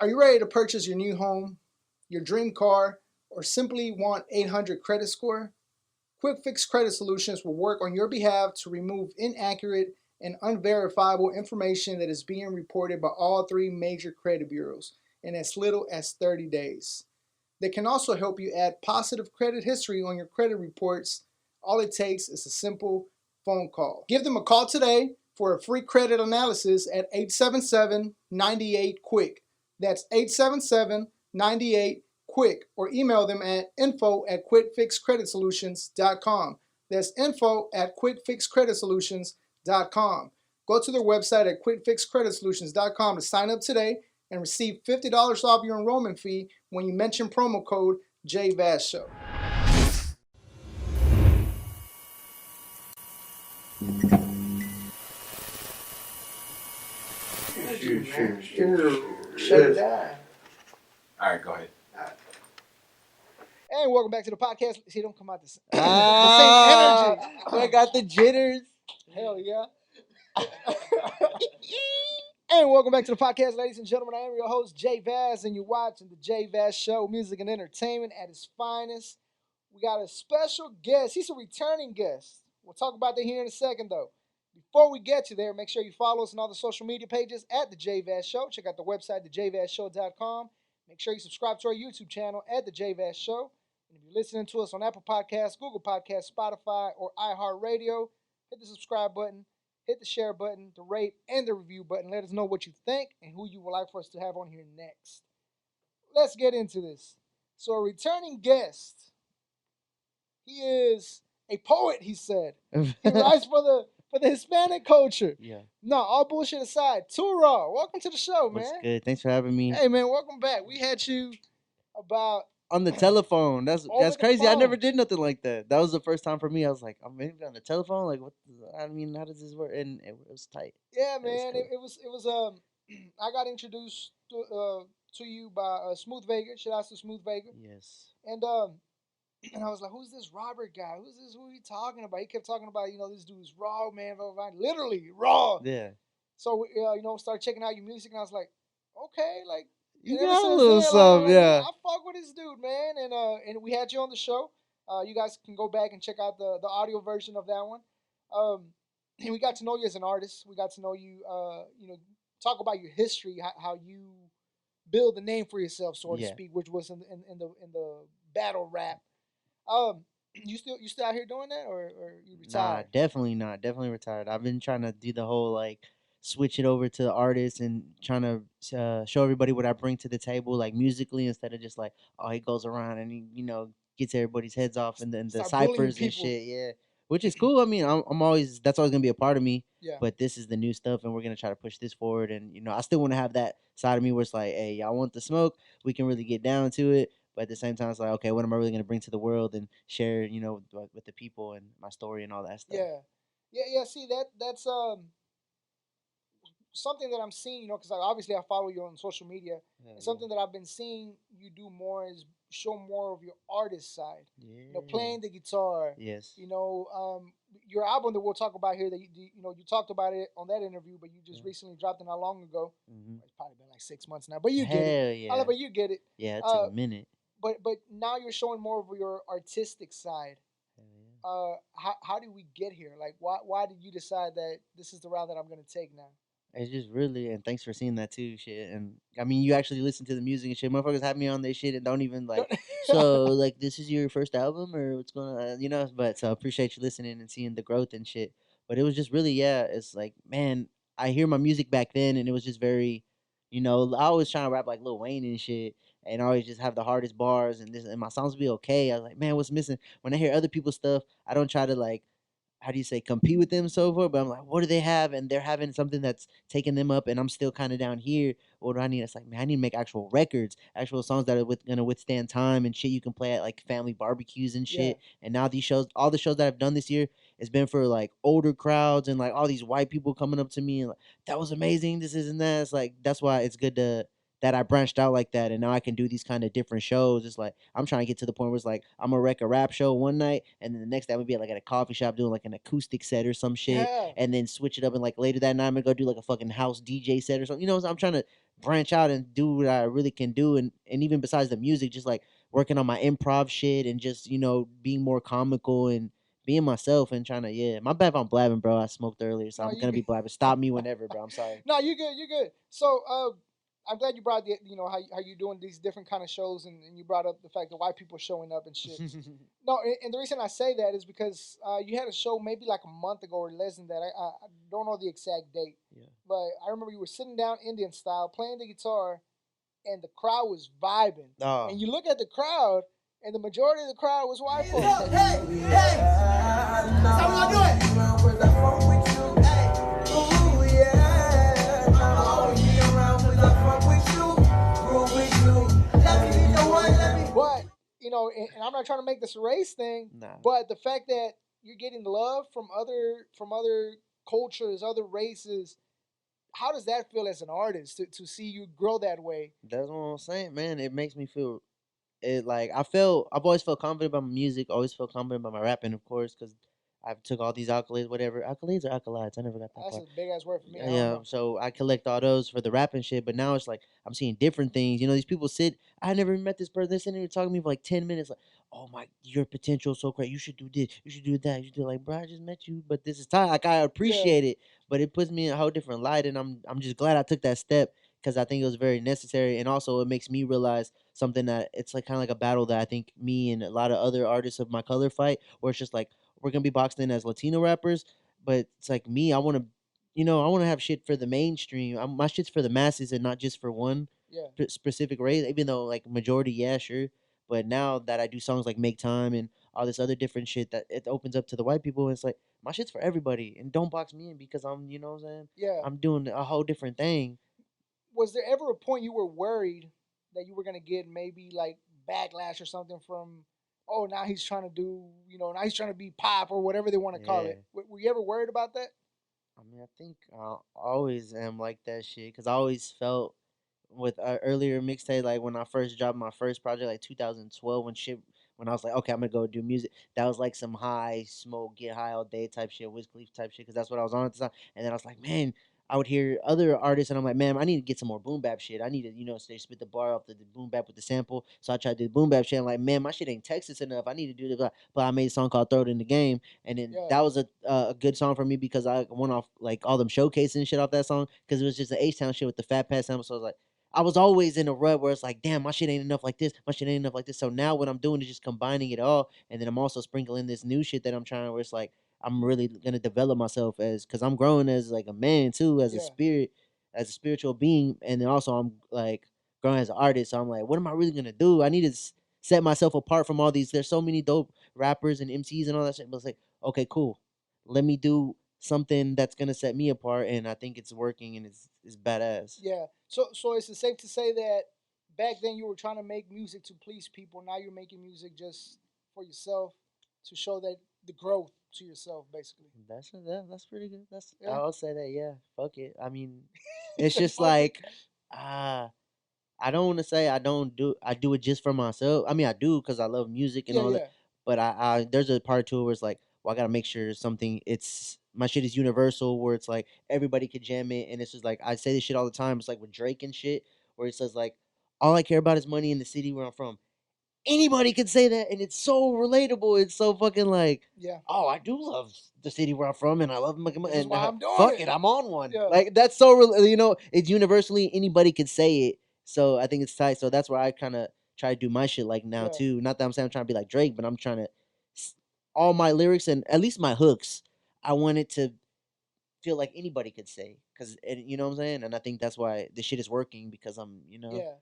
Are you ready to purchase your new home, your dream car, or simply want 800 credit score? Quick Fix Credit Solutions will work on your behalf to remove inaccurate and unverifiable information that is being reported by all three major credit bureaus in as little as 30 days. They can also help you add positive credit history on your credit reports. All it takes is a simple phone call. Give them a call today for a free credit analysis at 877-98-QUICK. That's 877-98-QUICK, or email them at info@quickfixcreditsolutions.com. That's info@quickfixcreditsolutions.com. Go to their website at quickfixcreditsolutions.com to sign up today and receive $50 off your enrollment fee when you mention promo code TheJVazShow. Shut it down. All right, go ahead. And welcome back to the podcast. See, don't come out the same energy. I got the jitters. Hell yeah. And welcome back to the podcast, ladies and gentlemen. I am your host, TheJVaz, and you're watching The J-Vaz Show, music and entertainment at its finest. We got a special guest. He's a returning guest. We'll talk about that here in a second, though. Before we get you there, make sure you follow us on all the social media pages at The J-Vaz Show. Check out the website, TheJVazShow.com. Make sure you subscribe to our YouTube channel at The J-Vaz Show. And if you're listening to us on Apple Podcasts, Google Podcasts, Spotify, or iHeartRadio, hit the subscribe button, hit the share button, the rate, and the review button. Let us know what you think and who you would like for us to have on here next. Let's get into this. So a returning guest, he is a poet, he said. He writes for the Hispanic culture. Yeah. No, all bullshit aside, Tura, welcome to the show, man. What's good? Thanks for having me. Hey, man, welcome back. We had you about on the telephone. That's the crazy. I phone. never did nothing like that. That was the first time for me. I was like, I'm maybe on the telephone. Like, what? I mean, how does this work? And it was tight. Yeah, was man. cool. It was I got introduced to you by Smooth Vega. Shout out to Smooth Vega. Yes. And I was like, who's this Robert guy? Who's this? Who are you talking about? He kept talking about, this dude's raw, man. Literally raw. Yeah. So, started checking out your music, and I was like, okay, like, you got a little something, yeah. I fuck with this dude, man. And we had you on the show. You guys can go back and check out the audio version of that one. And we got to know you as an artist. We got to know you, talk about your history, how you build a name for yourself, so to speak, which was in the battle rap. You still out here doing that, or you retired? Nah, definitely not. Definitely retired. I've been trying to do the whole like switch it over to artists and trying to show everybody what I bring to the table, like musically, instead of just like, oh, he goes around and he gets everybody's heads off and then the ciphers and shit. Yeah, which is cool. I mean, I'm always that's always gonna be a part of me. Yeah. But this is the new stuff, and we're gonna try to push this forward. And I still want to have that side of me where it's like, hey, y'all want the smoke? We can really get down to it. But at the same time, it's like, okay, what am I really gonna bring to the world and share, with the people and my story and all that stuff. Yeah. See, that's something that I'm seeing, because obviously I follow you on social media. And something that I've been seeing you do more is show more of your artist side. Yeah. Playing the guitar. Yes. Your album that we'll talk about here, that you talked about it on that interview, but you just recently dropped it not long ago. Mm-hmm. It's probably been like 6 months now, but you get it. Yeah. I love it. You get it. Yeah, it took a minute. But now you're showing more of your artistic side. How did we get here? Like, why did you decide that this is the route that I'm going to take now? It's just really, and thanks for seeing that too, shit. And I mean, you actually listen to the music and shit. Motherfuckers have me on their shit and don't even like. So like, this is your first album or what's going on? But so I appreciate you listening and seeing the growth and shit. But it was just really, it's like, man, I hear my music back then and it was just very, I always trying to rap like Lil Wayne and shit. And I always just have the hardest bars and my songs be okay. I was like, man, what's missing? When I hear other people's stuff, I don't try to like, how do you say, compete with them so forth, but I'm like, what do they have? And they're having something that's taking them up and I'm still kind of down here. What do I need? It's like, man, I need to make actual records, actual songs that are gonna withstand time and shit you can play at like family barbecues and shit. And now these shows, all the shows that I've done this year, it's been for like older crowds and like all these white people coming up to me and like, that was amazing, this isn't that. It's like, that's why it's good that I branched out like that, and now I can do these kind of different shows. It's like I'm trying to get to the point where it's like I'm gonna wreck a rap show one night, and then the next day I'm gonna be like at a coffee shop doing like an acoustic set or some shit, and then switch it up, and like later that night I'm gonna go do like a fucking house DJ set or something. So I'm trying to branch out and do what I really can do, and even besides the music, just like working on my improv shit and just being more comical and being myself and trying to my bad if I'm blabbing, bro. I smoked earlier, so No, I'm you gonna be good. blabbing. Stop me whenever, bro. I'm sorry. No, you good. You good. So, I'm glad you brought the how you doing these different kind of shows, and you brought up the fact that white people showing up and shit. No, and the reason I say that is because you had a show maybe like a month ago or less than that. I don't know the exact date, Yeah. but I remember you were sitting down Indian style playing the guitar, and the crowd was vibing. Oh. And you look at the crowd, and the majority of the crowd was white folks. Hey, hey, that's how we gonna do it. Ooh, yeah. I'm be around 'cause I fuck with you. Groove with you. Let me, you know what? Let me. But and I'm not trying to make this a race thing, Nah. but the fact that you're getting love from other cultures, other races, how does that feel as an artist to see you grow that way? That's what I'm saying, man. It makes me feel it like I've always felt confident about my music, always felt confident about my rapping, of course, because I've took all these accolades, whatever accolades or accolades. I never got that That's part. a big ass word for me. I don't Yeah, know. so I collect all those for the rapping shit, but now it's like I'm seeing different things. These people sit. I never met this person. They're sitting here talking to me for like 10 minutes. Like, oh my, your potential is so great. You should do this. You should do that. You should do like, bro. I just met you, but this is time. Like I Yeah, appreciate it, but it puts me in a whole different light, and I'm just glad I took that step because I think it was very necessary, and also it makes me realize something that it's like kind of like a battle that I think me and a lot of other artists of my color fight, where it's just like we're gonna be boxed in as Latino rappers, but it's like me. I want to I want to have shit for the mainstream. My shit's for the masses and not just for one yeah, specific race. Even though like majority, yeah, sure. But now that I do songs like "Make Time" and all this other different shit, that it opens up to the white people. It's like my shit's for everybody, and don't box me in because I'm, you know what I'm saying? yeah. I'm doing a whole different thing. Was there ever a point you were worried that you were gonna get maybe like backlash or something from? Oh, now he's trying to do, now he's trying to be pop or whatever they want to call Yeah. it. Were you ever worried about that? I mean, I think I always am like that shit because I always felt with earlier mixtape, like when I first dropped my first project, like 2012, when I was like, okay, I'm gonna go do music. That was like some high smoke, get high all day type shit, Wiz Khalifa type shit, because that's what I was on at the time. And then I was like, man, I would hear other artists, and I'm like, man, I need to get some more boom bap shit. I need to, they spit the bar off the boom bap with the sample. So I tried to do boom bap shit. I'm like, man, my shit ain't Texas enough. I need to do the. But I made a song called "Throw It in the Game," and then Yeah, that was a good song for me because I went off like all them showcasing shit off that song because it was just the H Town shit with the Fat Pat sample. So I was like, I was always in a rut where it's like, damn, my shit ain't enough like this. My shit ain't enough like this. So now what I'm doing is just combining it all, and then I'm also sprinkling this new shit that I'm trying. Where it's like I'm really gonna develop myself as because I'm growing as like a man too, as a yeah, spirit, as a spiritual being, and then also I'm like growing as an artist. So I'm like, what am I really gonna do? I need to set myself apart from all these. There's so many dope rappers and MCs and all that shit. But it's like, okay, cool. Let me do something that's gonna set me apart, and I think it's working and it's badass. yeah. So is it safe to say that back then you were trying to make music to please people? Now you're making music just for yourself to show that the growth to yourself, basically. That's pretty good. That's Yeah. I'll say that. Yeah, fuck it. I mean, He it's said, just "Fuck it." like ah. I don't want to say I do it just for myself. I mean, I do because I love music and Yeah, all that. yeah, But I there's a part to it where it's like, well, I gotta make sure something it's my shit is universal where it's like everybody could jam it, and it's just like I say this shit all the time. It's like with Drake and shit, where it says like, all I care about is money in the city where I'm from. Anybody could say that, and it's so relatable. It's so fucking like, yeah. oh, I do love the city where I'm from, and I love making money. This is And why I'm doing fuck it. it, I'm on one. Yeah, Like that's so it's universally anybody could say it. So I think it's tight. So that's where I kind of try to do my shit like now yeah, too. Not that I'm saying I'm trying to be like Drake, but I'm trying to all my lyrics and at least my hooks. I want it to feel like anybody could say because you know what I'm saying. And I think that's why the shit is working because I'm. yeah.